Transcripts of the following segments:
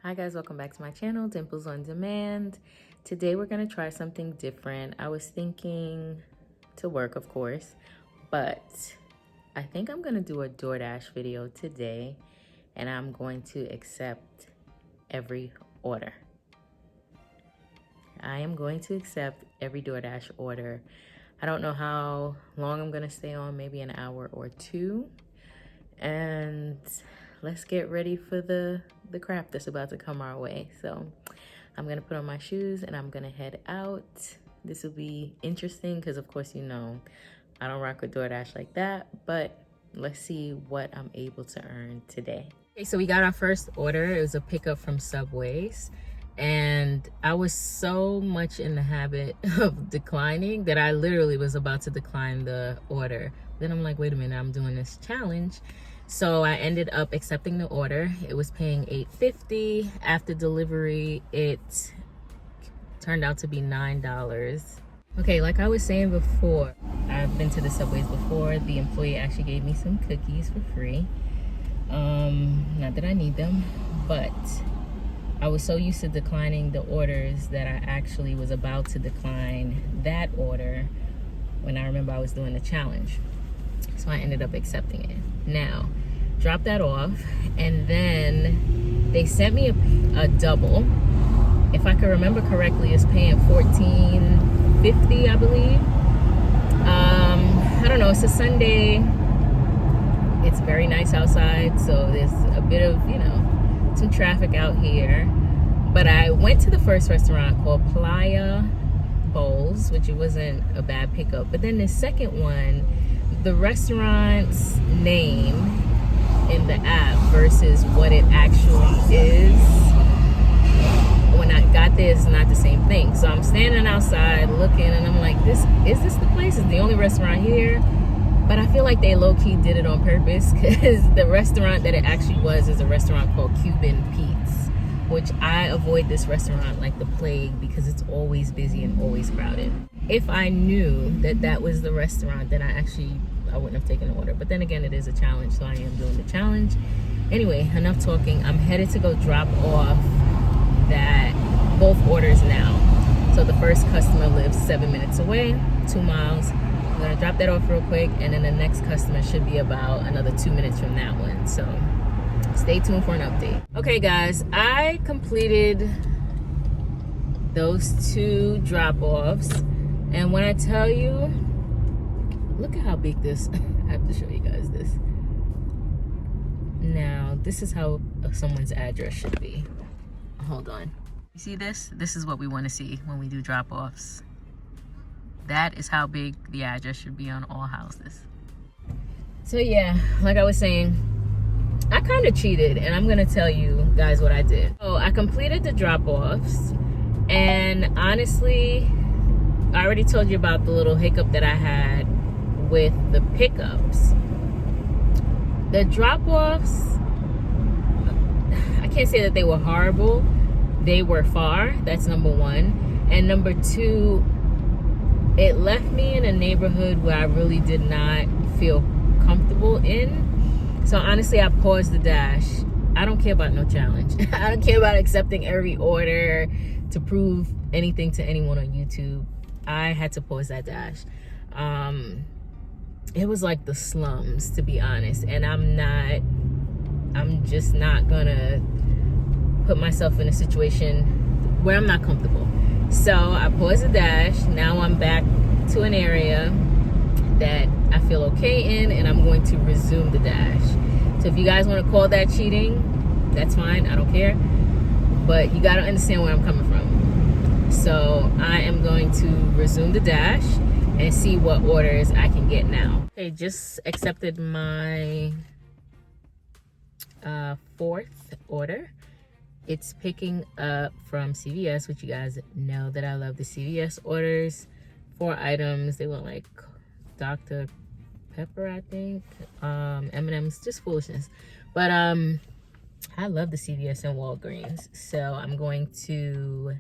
Hi guys, welcome back to my channel, Dimples on Demand. Today we're gonna try something different. I was thinking to work, of course, but I think I'm gonna do a DoorDash video today, and I'm going to accept every order. I am going to accept every DoorDash order. I don't know how long I'm gonna stay on, maybe an hour or two. And let's get ready for the crap that's about to come our way. So I'm gonna put on my shoes and I'm gonna head out. This will be interesting because of course, you know, I don't rock with DoorDash like that, but let's see what I'm able to earn today. Okay, so we got our first order. It was a pickup from Subways. And I was so much in the habit of declining that I literally was about to decline the order. Then I'm like, wait a minute, I'm doing this challenge. So I ended up accepting the order. It was paying $8.50. After delivery, it turned out to be $9. Okay, like I was saying before, I've been to the Subways before. The employee actually gave me some cookies for free. Not that I need them, but I was so used to declining the orders that I actually was about to decline that order when I remember I was doing the challenge. So I ended up accepting it. Now, dropped that off, and then they sent me a double. If I can remember correctly, it's paying $14.50, I believe. I don't know, it's a Sunday. It's very nice outside, so there's a bit of, you know, some traffic out here. But I went to the first restaurant called Playa Bowls, which it wasn't a bad pickup. But then the second one, the restaurant's name in the app versus what it actually is, when I got there, it's not the same thing. So I'm standing outside looking, and I'm like, is this the place? It's the only restaurant here. But I feel like they low-key did it on purpose, because the restaurant that it actually was is a restaurant called Cuban Pete's, which I avoid this restaurant like the plague because it's always busy and always crowded. If I knew that that was the restaurant, then I wouldn't have taken the order. But then again, it is a challenge, so I am doing the challenge. Anyway, enough talking. I'm headed to go drop off both orders now. So the first customer lives 7 minutes away, 2 miles. I'm gonna drop that off real quick, and then the next customer should be about another 2 minutes from that one. So stay tuned for an update. Okay guys, I completed those 2 drop-offs, and when I tell you, look at how big this, I have to show you guys this. Now, this is how someone's address should be. Hold on. You see this? This is what we want to see when we do drop-offs. That is how big the address should be on all houses. So yeah, like I was saying, I kind of cheated, and I'm gonna tell you guys what I did. So I completed the drop-offs, and honestly, I already told you about the little hiccup that I had with the pickups. The drop-offs, I can't say that they were horrible. They were far, that's number one. And number two, it left me in a neighborhood where I really did not feel comfortable in. So honestly, I paused the dash. I don't care about no challenge. I don't care about accepting every order to prove anything to anyone on YouTube. I had to pause that dash. It was like the slums, to be honest. And I'm just not gonna put myself in a situation where I'm not comfortable. So I paused the dash. Now I'm back to an area that I feel okay in, and I'm going to resume the dash. So if you guys want to call that cheating, that's fine, I don't care. But you gotta understand where I'm coming from. So I am going to resume the dash and see what orders I can get now. Okay, just accepted my 4th order. It's picking up from CVS, which you guys know that I love the CVS orders. 4 items. They look like Dr. Pepper, I think. M&M's, just foolishness. But I love the CVS and Walgreens. So I'm going to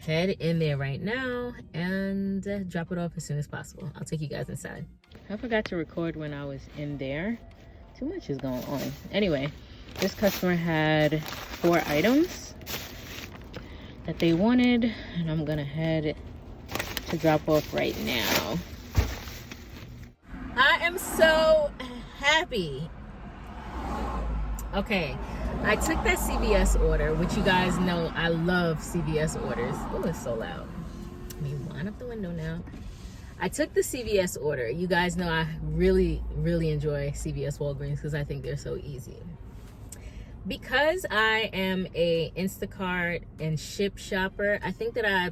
head in there right now and drop it off as soon as possible. I'll take you guys inside. I forgot to record when I was in there. Too much is going on. Anyway, This customer had 4 items that they wanted, and I'm gonna head to drop off right now. I am so happy. Okay, I took that CVS order, which you guys know I love CVS orders. Oh, it's so loud. Let me wind up the window now. I took the CVS order. You guys know I really, really enjoy CVS Walgreens because I think they're so easy. Because I am a Instacart and Shipt shopper, I think that I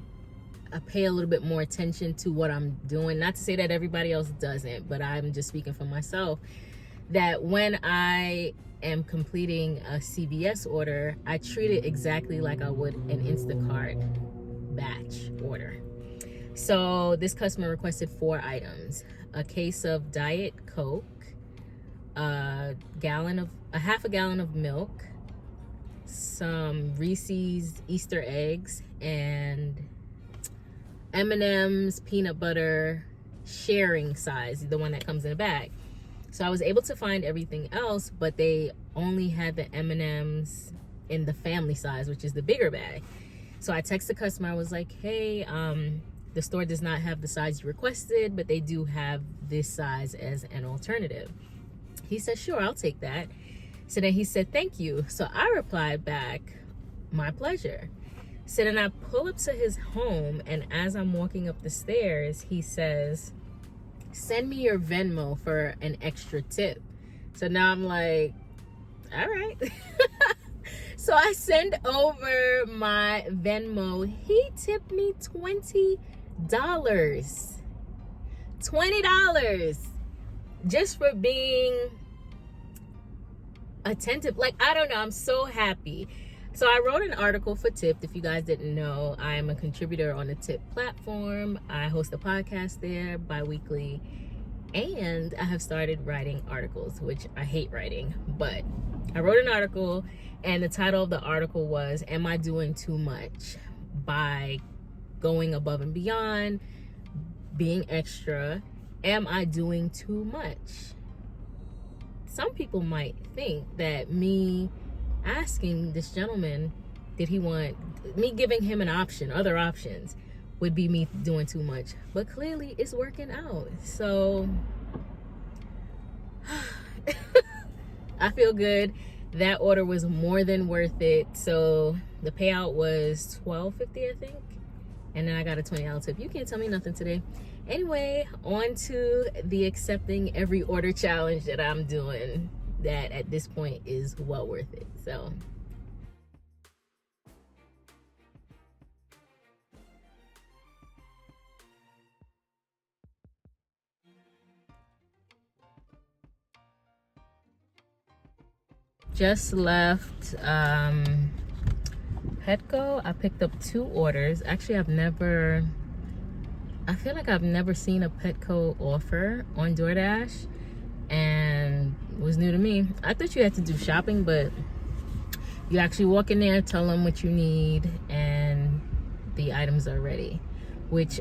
pay a little bit more attention to what I'm doing. Not to say that everybody else doesn't, but I'm just speaking for myself. That when I am completing a CVS order, I treat it exactly like I would an Instacart batch order. So this customer requested 4 items: a case of Diet Coke, a half a gallon of milk, some Reese's Easter eggs, and M&M's peanut butter sharing size, the one that comes in a bag. So I was able to find everything else, but they only had the M&M's in the family size, which is the bigger bag. So I texted the customer. I was like, hey, the store does not have the size you requested, but they do have this size as an alternative. He said, sure, I'll take that. So then he said, thank you. So I replied back, my pleasure. So then I pull up to his home, and as I'm walking up the stairs, he says, send me your Venmo for an extra tip. So now I'm like, all right. So I send over my Venmo. He tipped me $20. $20 just for being attentive. Like, I don't know, I'm so happy. So I wrote an article for Tipped. If you guys didn't know, I am a contributor on the Tip platform. I host a podcast there bi-weekly, and I have started writing articles, which I hate writing, but I wrote an article, and the title of the article was, am I doing too much by going above and beyond, being extra? Am I doing too much? Some people might think that me asking this gentleman, did he want me giving him an option, other options, would be me doing too much, but clearly it's working out. So I feel good. That order was more than worth it. So the payout was $12.50, I think, and then I got a $20 tip. You can't tell me nothing today. Anyway, on to the accepting every order challenge that I'm doing, that at this point is well worth it. So just left Petco. I picked up 2 orders. Actually, I feel like I've never seen a Petco offer on DoorDash, and it was new to me. I thought you had to do shopping, but you actually walk in there, tell them what you need, and the items are ready, which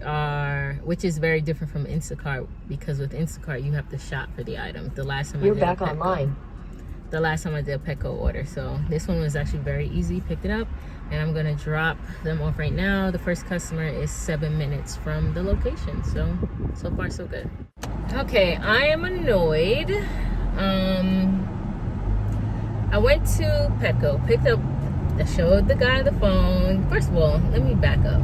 is very different from Instacart, because with Instacart you have to shop for the items. The last time I did a Petco order. So this one was actually very easy. Picked it up, and I'm gonna drop them off right now. The first customer is 7 minutes from the location. So far so good. Okay, I am annoyed. I went to Petco, I showed the guy the phone. First of all, let me back up.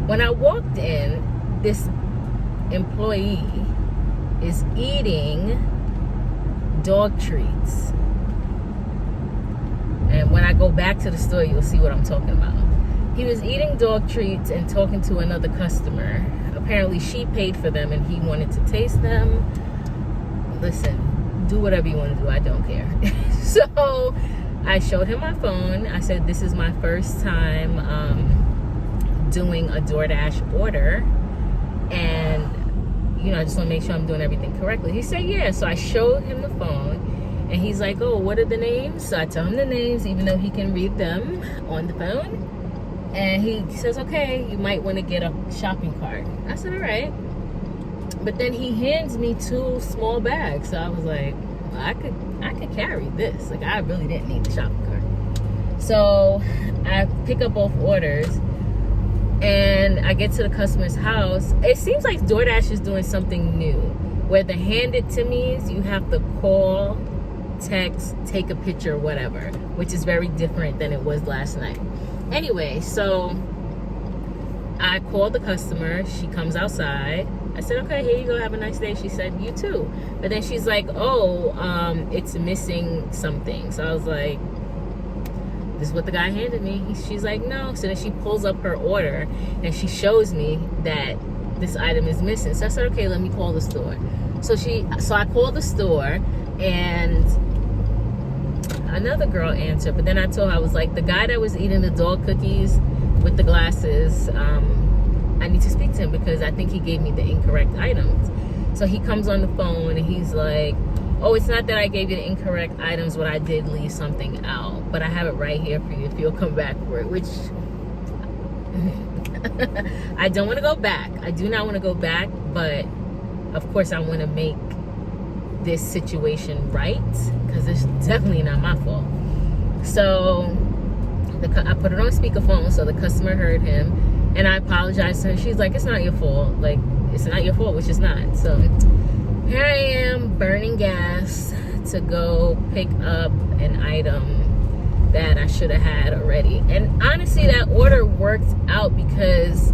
When I walked in, this employee is eating dog treats. And when I go back to the store, you'll see what I'm talking about. He was eating dog treats and talking to another customer. Apparently she paid for them and he wanted to taste them. Listen, do whatever you want to do, I don't care. So I showed him my phone. I said, this is my first time doing a DoorDash order, and I just want to make sure I'm doing everything correctly. He said, yeah. So I showed him the phone, and he's like, oh, what are the names? So I tell him the names, even though he can read them on the phone. And he says, okay, you might want to get a shopping cart. I said, all right. But then he hands me 2 small bags. So I was like, I could carry this. Like, I really didn't need the shopping cart. So I pick up both orders, and I get to the customer's house. It seems like DoorDash is doing something new, where the hand it to me's you have to call, text, take a picture, whatever, which is very different than it was last night. Anyway, so I called the customer. She comes outside. I said, okay, here you go, have a nice day. She said, you too. But then she's like, oh, it's missing something. So I was like, this is what the guy handed me. She's like, no. So then she pulls up her order and she shows me that this item is missing. So I said, okay, let me call the store. So I called the store, and another girl answered. But then I told her, I was like, the guy that was eating the dog cookies with the glasses, I need to speak to him because I think he gave me the incorrect items. So he comes on the phone and he's like, oh, it's not that I gave you the incorrect items, but I did leave something out. But I have it right here for you if you'll come back for it, which I don't want to go back. I do not want to go back, but of course I want to make this situation right because it's definitely not my fault. So I put it on speakerphone so the customer heard him. And I apologized to her. She's like, it's not your fault. Like, it's not your fault, which is not. So here I am burning gas to go pick up an item that I should have had already. And honestly, that order worked out because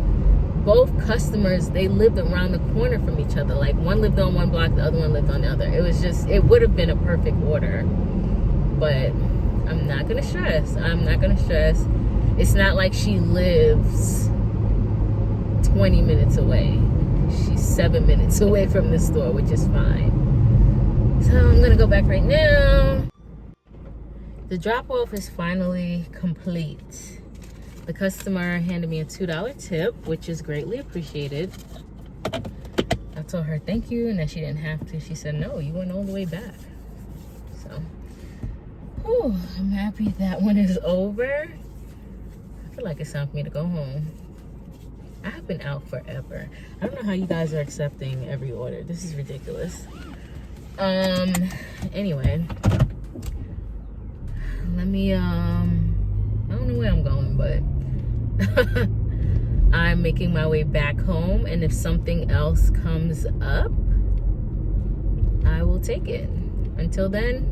both customers, they lived around the corner from each other. Like, one lived on one block, the other one lived on the other. It was just, it would have been a perfect order. But I'm not going to stress. I'm not going to stress. It's not like she lives 20 minutes away. She's 7 minutes away from the store, which is fine. So I'm gonna go back right now. The drop-off is finally complete. The customer handed me a $2 tip, which is greatly appreciated. I told her thank you and that she didn't have to. She said, no, you went all the way back. So, whew, I'm happy that one is over. I feel like it's time for me to go home. I have been out forever. I don't know how you guys are accepting every order. This is ridiculous. Anyway, let me, I don't know where I'm going, but I'm making my way back home, and if something else comes up, I will take it. Until then,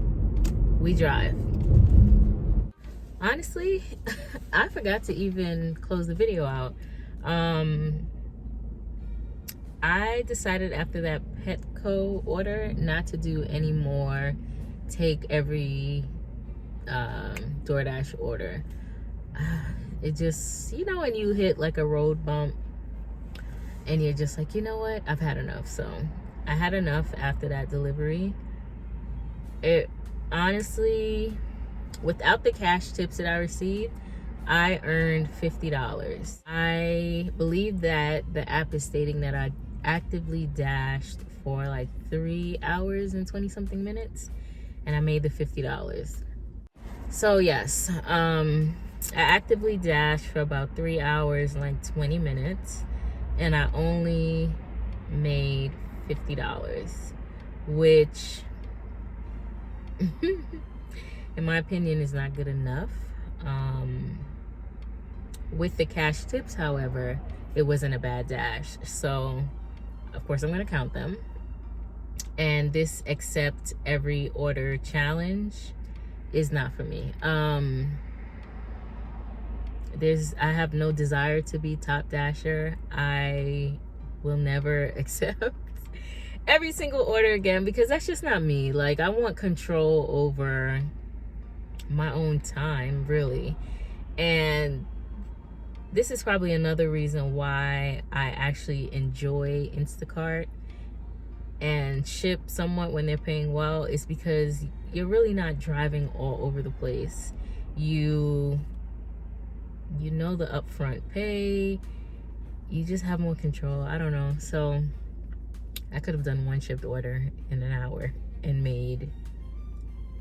we drive. Honestly, I forgot to even close the video out. I decided after that Petco order not to do any more take every DoorDash order. It just, you know, when you hit like a road bump and you're just like, you know what, I've had enough. So I had enough after that delivery. It honestly, without the cash tips that I received, I earned $50. I believe that the app is stating that I actively dashed for like 3 hours and 20 something minutes, and I made the $50. So yes, I actively dashed for about 3 hours and like 20 minutes, and I only made $50, which in my opinion is not good enough. With the cash tips, however, it wasn't a bad dash. So, of course, I'm going to count them. And this accept every order challenge is not for me. I have no desire to be top dasher. I will never accept every single order again because that's just not me. Like, I want control over my own time, really. And this is probably another reason why I actually enjoy Instacart and Shipt somewhat when they're paying well, is because you're really not driving all over the place. You know the upfront pay, you just have more control. I don't know. So I could have done one Shipt order in an hour and made,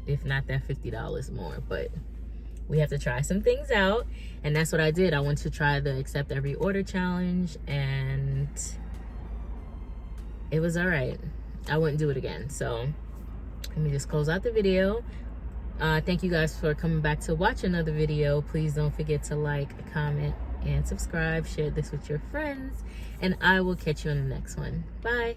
if not that, $50 more. But we have to try some things out, and that's what I did. I went to try the accept every order challenge, and it was all right. I wouldn't do it again. So let me just close out the video. Thank you guys for coming back to watch another video. Please don't forget to like, comment, and subscribe. Share this with your friends, and I will catch you in the next one. Bye.